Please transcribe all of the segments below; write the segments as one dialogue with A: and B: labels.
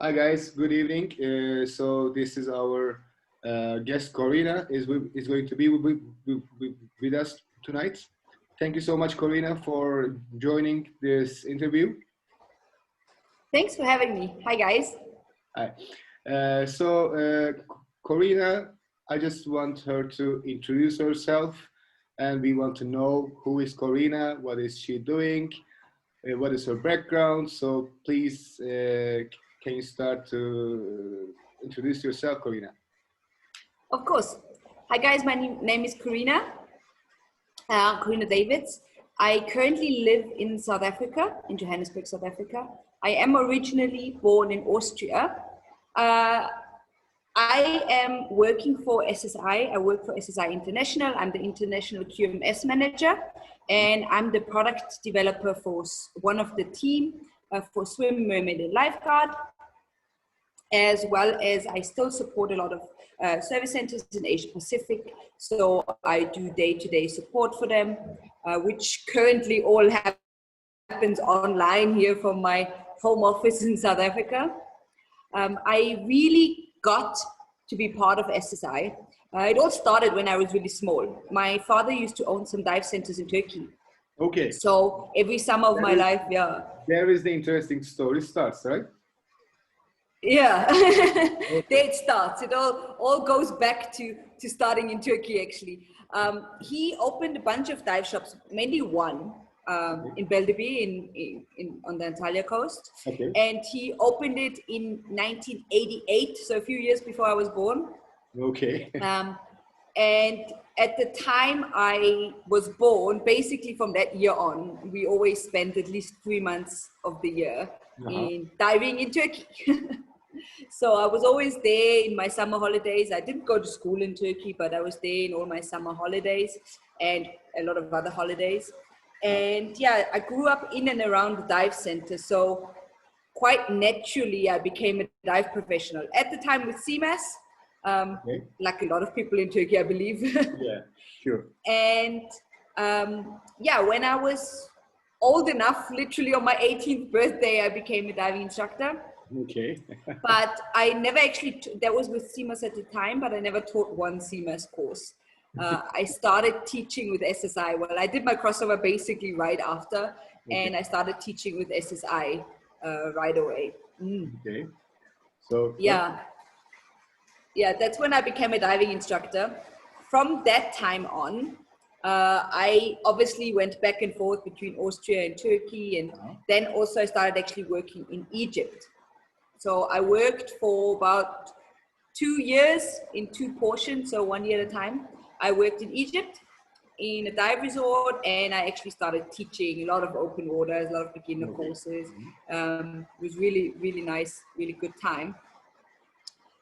A: Hi guys, good evening. So this is our guest Corinna is going to be with us tonight. Thank you so much, Corinna, for joining this interview.
B: Thanks for having me. Hi, guys.
A: Hi. Corinna, I just want her to introduce herself, and we want to know who is Corinna, what is she doing, what is her background. So please, can you start to introduce yourself, Corinna?
B: Of course. Hi, guys. My name is Corinna Davids. I currently live in South Africa, in Johannesburg, South Africa. I am originally born in Austria. I am working for SSI. I work for SSI International. I'm the International QMS Manager, and I'm the product developer for one of the team for Swim, Mermaid, and Lifeguard, as well as I still support a lot of service centers in Asia Pacific. So I do day-to-day support for them, which currently all happens online here from my home office in South Africa. I really got to be part of SSI. It all started when I was really small. My father used to own some dive centers in Turkey.
A: Okay.
B: So every summer of my life, yeah.
A: There is the interesting story starts, right?
B: Yeah, there it starts. It all goes back to starting in Turkey, actually. He opened a bunch of dive shops, mainly one in Beldebi on the Antalya coast.
A: Okay.
B: And he opened it in 1988, so a few years before I was born.
A: Okay.
B: And at the time I was born, basically from that year on, we always spent at least 3 months of the year in diving in Turkey. So I was always there in my summer holidays. I didn't go to school in Turkey, but I was there in all my summer holidays and a lot of other holidays. And yeah, I grew up in and around the dive center. So quite naturally, I became a dive professional. At the time with CMAS, like a lot of people in Turkey, I believe.
A: Yeah, sure.
B: And yeah, when I was old enough, literally on my 18th birthday, I became a diving instructor.
A: Okay.
B: But I never actually, that was with CMAS at the time, but I never taught one CMAS course. I started teaching with SSI. Well, I did my crossover basically right after, and I started teaching with SSI right away.
A: Okay. So
B: yeah, that's when I became a diving instructor. From that time on, I obviously went back and forth between Austria and Turkey, and then also I started actually working in Egypt. So I worked for about 2 years in 2 portions, so 1 year at a time. I worked in Egypt in a dive resort, and I actually started teaching a lot of open waters, a lot of beginner courses. It was really, really nice, really good time.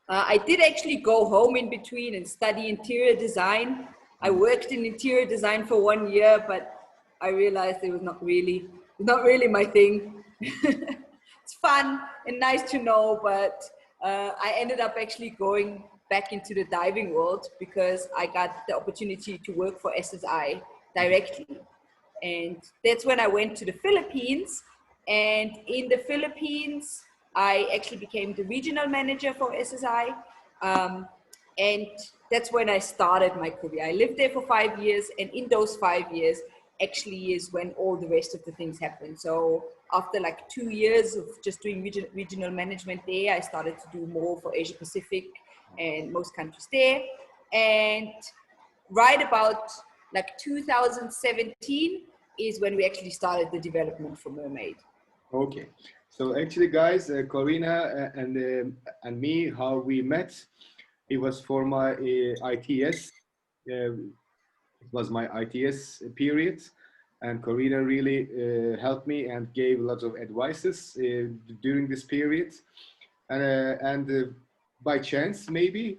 B: I did actually go home in between and study interior design. I worked in interior design for 1 year, but I realized it was not really my thing. It's fun and nice to know, but I ended up actually going back into the diving world because I got the opportunity to work for SSI directly. And that's when I went to the Philippines. And in the Philippines, I actually became the regional manager for SSI. And that's when I started my career. I lived there for 5 years, and in those 5 years actually is when all the rest of the things happened. So after like 2 years of just doing regional management there, I started to do more for Asia Pacific and most countries there. And right about like 2017 is when we actually started the development for Mermaid.
A: Okay. So actually, guys, Corinna and me, how we met, it was for my ITS. It was my ITS period, and Corinna really helped me and gave lots of advices during this period. And by chance, maybe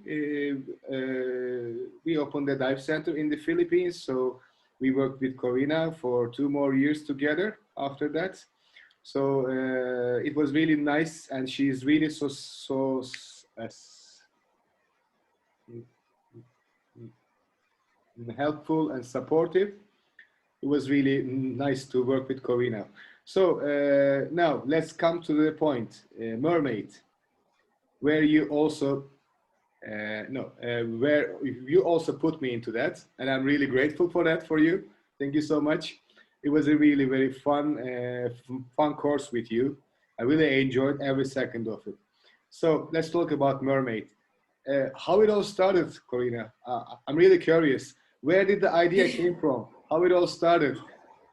A: we opened a dive center in the Philippines. So we worked with Corinna for 2 more years together after that. So it was really nice, and she's really so helpful and supportive. It was really nice to work with Corinna. So now let's come to the point. Mermaid. where you also where you also put me into that, and I'm really grateful for that for you. Thank you so much. It was a really very fun course with you. I really enjoyed every second of it. So let's talk about Mermaid. How it all started, Corinna. I'm really curious. Where did the idea came from? How it all started?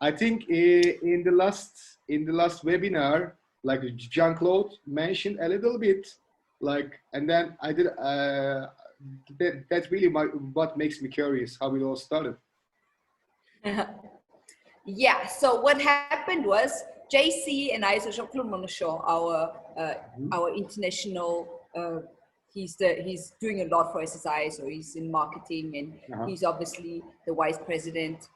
A: I think in the last webinar, like Jean-Claude mentioned a little bit, like, and then I did. That's really what makes me curious how it all started.
B: Yeah. So what happened was JC and I, so Jean-Claude Monachon, our international. He's doing a lot for SSI, so he's in marketing, and he's obviously the vice president.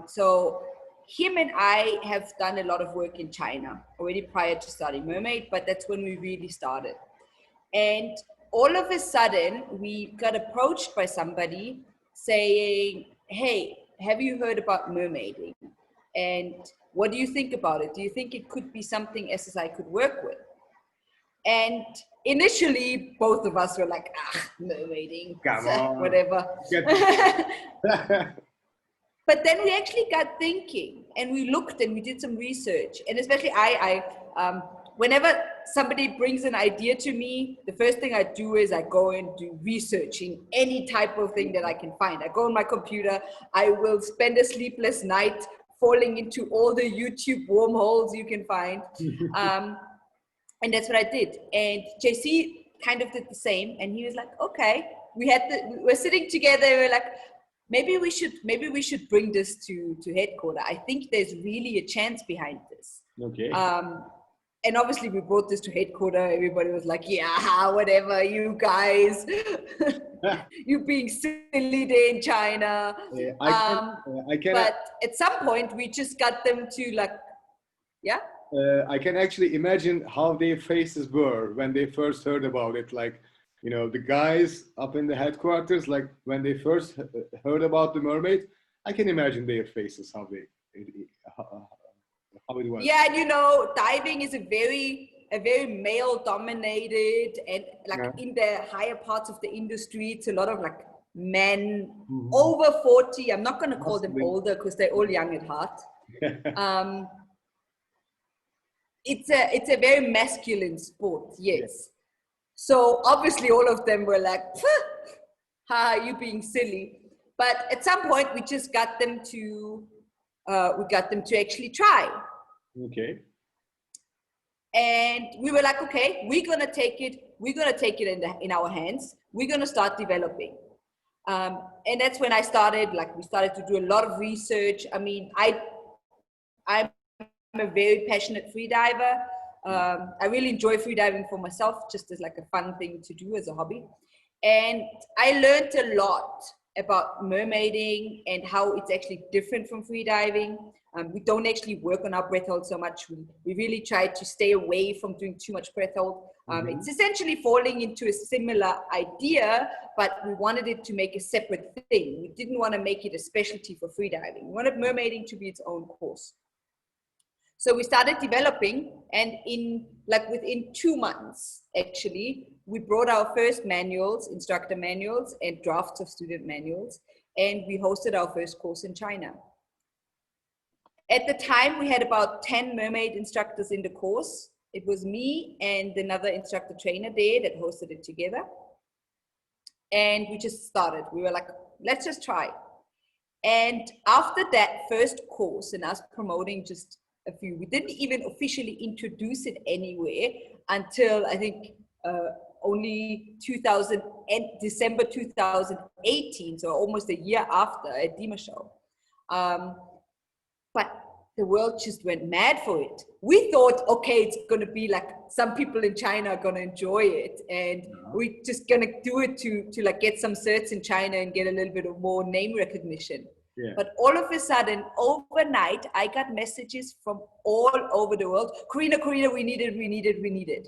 B: So him and I have done a lot of work in China already prior to starting Mermaid, but that's when we really started. And all of a sudden, we got approached by somebody saying, "Hey, have you heard about mermaiding? And what do you think about it? Do you think it could be something SSI could work with?" And initially, both of us were like, mermaiding,
A: Come on.
B: whatever. But then we actually got thinking, and we looked and we did some research. And especially whenever somebody brings an idea to me, the first thing I do is I go and do researching any type of thing that I can find. I go on my computer, I will spend a sleepless night falling into all the YouTube wormholes you can find. And that's what I did. And JC kind of did the same. And he was like, okay, we're sitting together. We're like, maybe we should bring this to headquarters. I think there's really a chance behind this.
A: Okay.
B: And obviously we brought this to headquarters. Everybody was like, yeah, whatever, you guys, you being silly there in China.
A: I can.
B: But at some point we just got them to like, yeah.
A: I can actually imagine how their faces were when they first heard about it. Like, you know, the guys up in the headquarters, like when they first heard about the mermaid, I can imagine their faces, how it was.
B: Yeah, you know, diving is a very male dominated, and like in the higher parts of the industry, it's a lot of like men over 40. I'm not going to call them older because they're all young at heart. It's a very masculine sport, yes. So obviously all of them were like, you being silly. But at some point we just got them to actually try.
A: Okay.
B: And we were like, okay, we're gonna take it in our hands. We're gonna start developing. And that's when I started, we started to do a lot of research. I mean, I'm a very passionate freediver. I really enjoy freediving for myself, just as like a fun thing to do as a hobby. And I learned a lot about mermaiding and how it's actually different from freediving. We don't actually work on our breath hold so much. We really try to stay away from doing too much breath hold. It's essentially falling into a similar idea, but we wanted it to make a separate thing. We didn't want to make it a specialty for freediving. We wanted mermaiding to be its own course. So we started developing, and within 2 months, actually, we brought our first manuals, instructor manuals, and drafts of student manuals, and we hosted our first course in China. At the time, we had about 10 mermaid instructors in the course. It was me and another instructor trainer there that hosted it together. And we just started. We were like, let's just try. And after that first course and us promoting just a few, we didn't even officially introduce it anywhere until I think only December 2018, so almost a year after at DEMA show. But the world just went mad for it. We thought, okay, it's going to be like some people in China are going to enjoy it, and we're just going to do it to like get some certs in China and get a little bit of more name recognition. Yeah. But all of a sudden, overnight, I got messages from all over the world. Corinna, we need it.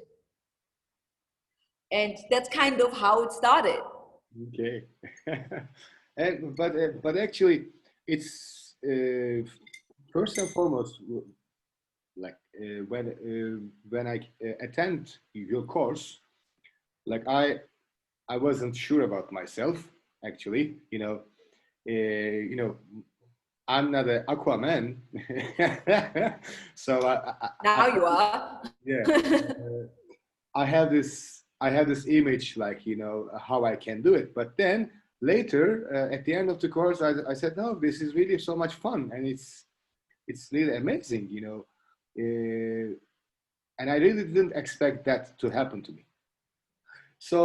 B: And that's kind of how it started.
A: Okay. But actually, it's first and foremost, like when I attend your course, like I wasn't sure about myself actually. You know, I'm not an Aquaman, so
B: Now you are.
A: yeah, I have this image like how I can do it, but then later at the end of the course I said no, this is really so much fun and it's really amazing, and I really didn't expect that to happen to me. So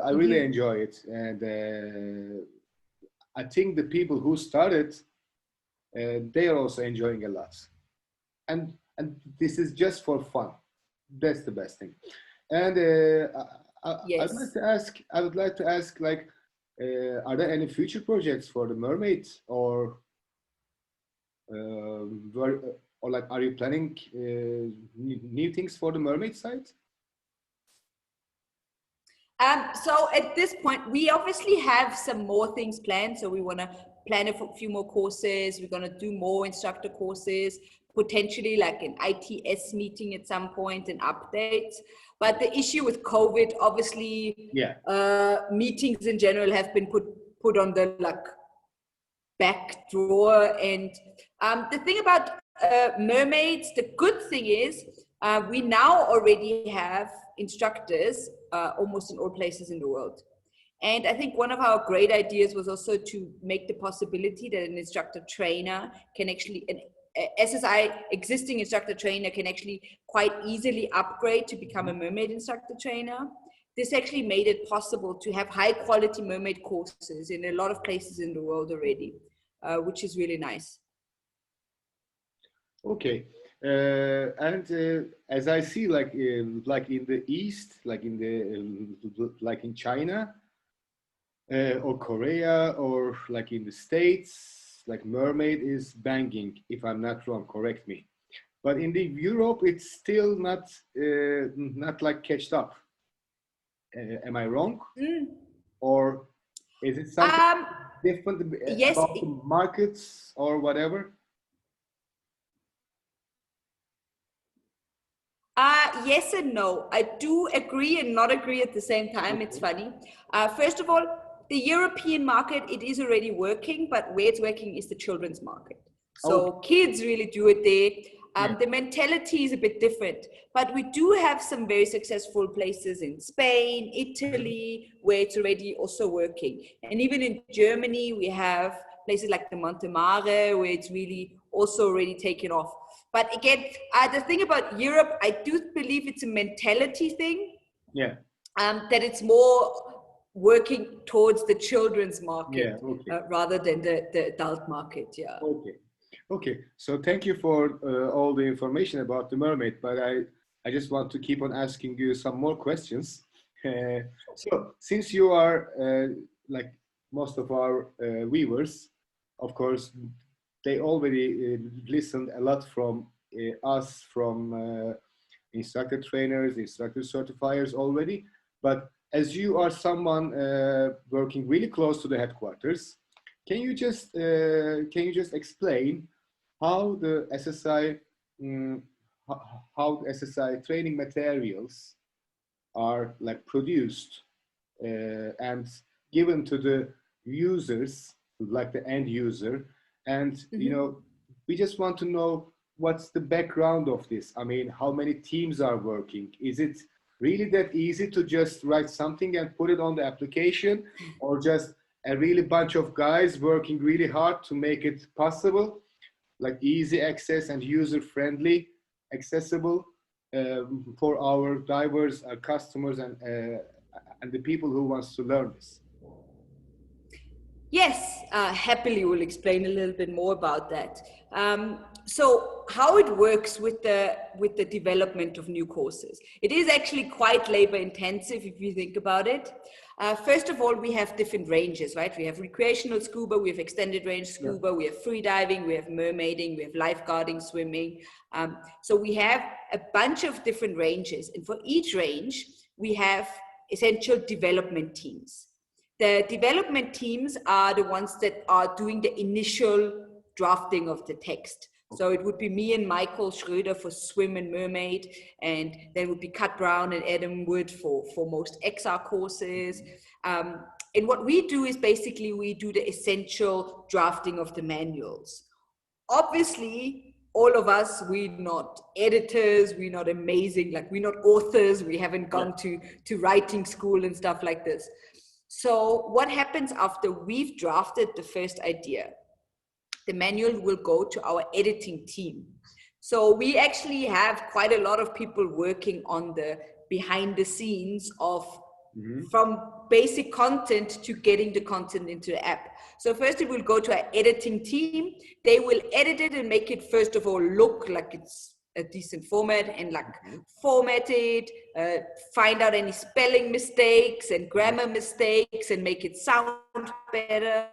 A: I really
B: Mhm.
A: enjoy it, and I think the people who started, they are also enjoying a lot. And this is just for fun. That's the best thing. And
B: Yes.
A: I would like to ask, like, are there any future projects for the mermaids, or were, or like, are you planning new things for the mermaid side?
B: So at this point, we obviously have some more things planned. So we want to plan a few more courses. We're going to do more instructor courses, potentially like an ITS meeting at some point and updates. But the issue with COVID, obviously,
A: Yeah.
B: meetings in general have been put on the like back drawer. And the thing about mermaids, the good thing is we now already have instructors almost in all places in the world. And I think one of our great ideas was also to make the possibility that an instructor trainer can actually, an SSI existing instructor trainer can actually quite easily upgrade to become a mermaid instructor trainer. This actually made it possible to have high quality mermaid courses in a lot of places in the world already, which is really nice.
A: Okay. And as I see, like in the East, like in the like in China or Korea, or like in the States, like mermaid is banging. If I'm not wrong, correct me. But in the Europe, it's still not like catched up. Am I wrong?
B: Mm.
A: Or is it something
B: Um,
A: different
B: yes,
A: about the markets or whatever?
B: yes and no. I do agree and not agree at the same time. It's
A: Okay.
B: funny. First of all, the European market, it is already working, but where it's working is the children's market.
A: Okay.
B: So kids really do it there.
A: Yeah.
B: The mentality is a bit different, but we do have some very successful places in Spain, Italy, where it's already also working. And even in Germany, we have places like the Montemare, where it's really also already taken off. But again, the thing about Europe, I do believe it's a mentality thing,
A: Yeah.
B: that it's more working towards the children's
A: Yeah.
B: market
A: Okay.
B: rather than the adult market. Yeah.
A: Okay. Okay. So thank you for all the information about the mermaid, but I just want to keep on asking you some more questions. So since you are like most of our viewers, of course, they already listened a lot from us, from instructor trainers, instructor certifiers already. But as you are someone working really close to the headquarters, can you just explain how the SSI how the SSI training materials are like produced and given to the users, like the end user, and
B: Mm-hmm.
A: we just want to know what's the background of this. I mean, how many teams are working? Is it really that easy to just write something and put it on the application, or just a really bunch of guys working really hard to make it possible, like easy access and user friendly, accessible for our divers, our customers, and the people who wants to learn this?
B: Yes, happily we'll explain a little bit more about that. So how it works with the development of new courses. It is actually quite labor intensive if you think about it. First of all, we have different ranges, right? We have recreational scuba, we have extended range
A: Yeah.
B: scuba, we have free diving, we have mermaiding, we have lifeguarding, swimming. So we have a bunch of different ranges, and for each range, we have essential development teams. The development teams are the ones that are doing the initial drafting of the text. So it would be me and Michael Schröder for swim and mermaid, and then would be Kat Brown and Adam Wood for most XR courses. And what we do is basically we do the essential drafting of the manuals. Obviously, all of us, we're not editors, we're not amazing, like we're not authors, we haven't gone to writing school and stuff like this. So what happens after we've drafted the first idea? The manual will go to our editing team. So we actually have quite a lot of people working on the behind the scenes of from basic content to getting the content into the app. So first it will go to our editing team. They will edit it and make it, first of all, look like it's a decent format, and like format it, find out any spelling mistakes and grammar mistakes and make it sound better,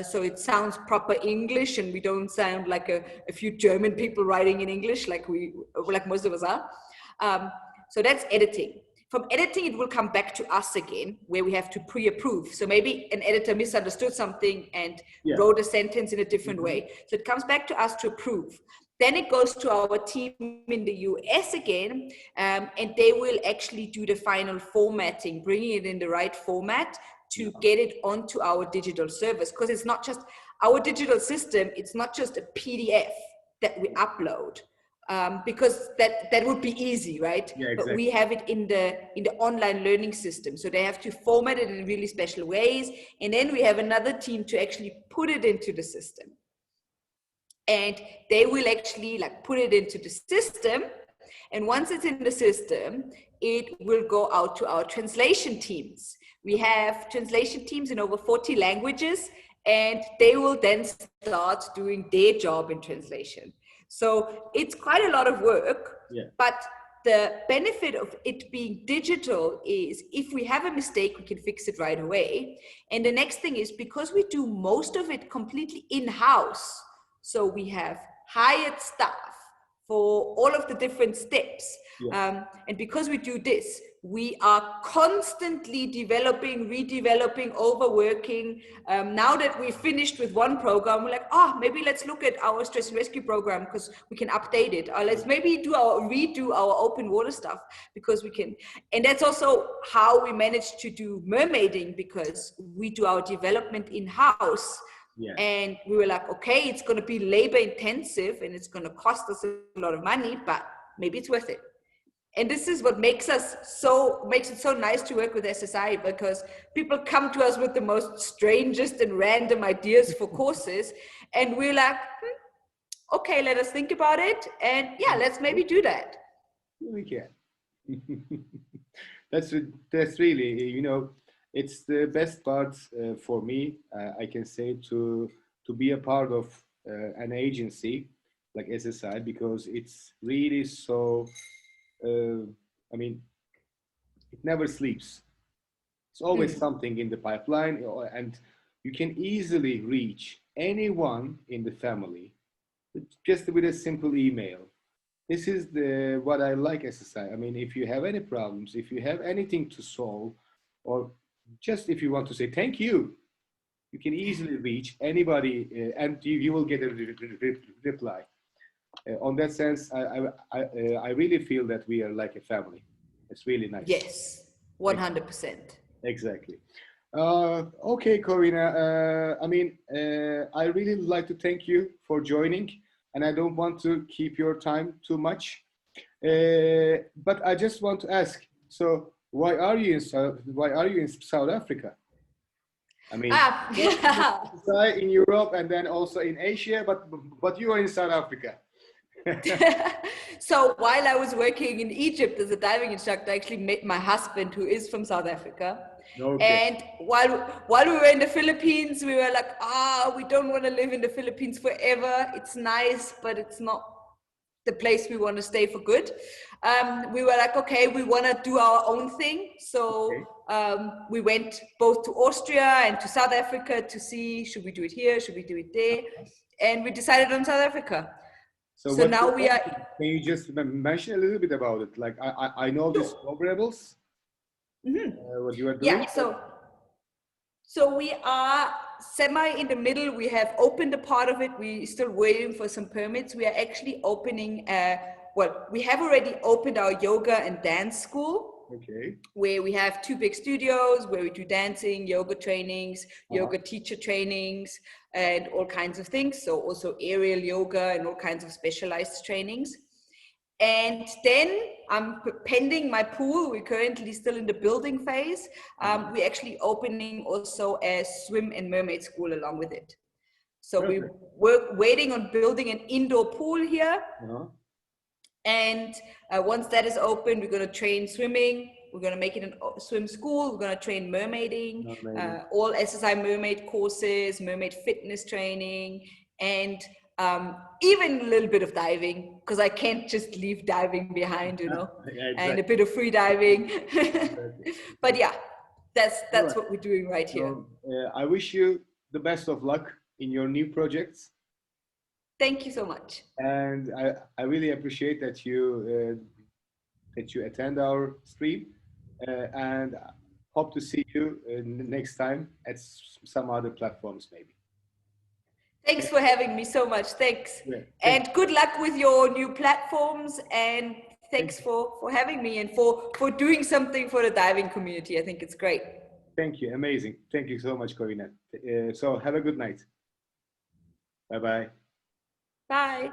B: so it sounds proper English and we don't sound like a few German people writing in English like most of us are. So that's editing. From editing, it will come back to us again, where we have to pre-approve. So maybe an editor misunderstood something and wrote a sentence in a different way. So it comes back to us to approve. Then it goes to our team in the US again, and they will actually do the final formatting, bringing it in the right format to get it onto our digital service. Because it's not just our digital system, it's not just a PDF that we upload. Because that would be easy, right?
A: Yeah, exactly.
B: But we have it in the online learning system, so they have to format it in really special ways, and then we have another team to actually put it into the system, and they will actually like put it into the system, and once it's in the system, it will go out to our translation teams. We have translation teams in over 40 languages, and they will then start doing their job in translation. So it's quite a lot of work, but the benefit of it being digital is if we have a mistake, we can fix it right away. And the next thing is, because we do most of it completely in-house, so we have hired staff for all of the different steps. And because we do this, we are constantly developing, redeveloping, overworking. Now that we've finished with one program, we're like, maybe let's look at our stress and rescue program because we can update it. Or let's maybe redo our open water stuff because we can. And that's also how we managed to do mermaiding, because we do our development in-house. And we were like, okay, it's going to be labor intensive and it's going to cost us a lot of money, but maybe it's worth it. And this is what makes it so nice to work with SSI, because people come to us with the most strangest and random ideas for courses, and we're like, okay, let us think about it, and let's maybe do that.
A: We can. That's really, it's the best part for me, I can say, to be a part of an agency like SSI, because it's really so, it never sleeps. It's always something in the pipeline, and you can easily reach anyone in the family just with a simple email. This is what I like SSI. If you have any problems, if you have anything to solve, or just if you want to say thank you, you can easily reach anybody, and you will get a reply. On that sense, I really feel that we are like a family. It's really nice.
B: Yes, 100%.
A: Exactly. Okay, Corinna. I really like to thank you for joining, and I don't want to keep your time too much. But I just want to ask. So, why are you in South Africa? In Europe and then also in Asia, but you are in South Africa.
B: So while I was working in Egypt as a diving instructor, I actually met my husband, who is from South Africa. And while we were in the Philippines, we were like, we don't want to live in the Philippines forever. It's nice, but it's not the place we want to stay for good. We were like, okay, we want to do our own thing. So we went both to Austria and to South Africa to see, should we do it here? Should we do it there? And we decided on South Africa. So now we are.
A: Can you just mention a little bit about it? Like I know these rebels. What you are doing?
B: Yeah. So we are semi in the middle. We have opened a part of it. We're still waiting for some permits. We are actually opening, well, we have already opened our yoga and dance school.
A: Okay.
B: Where we have 2 big studios where we do dancing, yoga trainings, yoga teacher trainings, and all kinds of things. So also aerial yoga and all kinds of specialized trainings. And then I'm pending my pool. We're currently still in the building phase. We're actually opening also a swim and mermaid school along with it. So we're waiting on building an indoor pool here. And once that is open, we're going to train swimming. We're going to make it a swim school. We're going to train mermaiding, all SSI mermaid courses, mermaid fitness training, and even a little bit of diving, because I can't just leave diving behind, you know, and a bit of free diving. But yeah, that's what we're doing right here.
A: I wish you the best of luck in your new projects.
B: Thank you so much.
A: And I really appreciate that you attend our stream, and hope to see you next time at some other platforms maybe.
B: Thanks for having me so much. Thanks. And good luck with your new platforms, and thanks for having me and for doing something for the diving community. I think it's great.
A: Thank you. Amazing. Thank you so much, Corinna. So have a good night. Bye-bye.
B: Bye.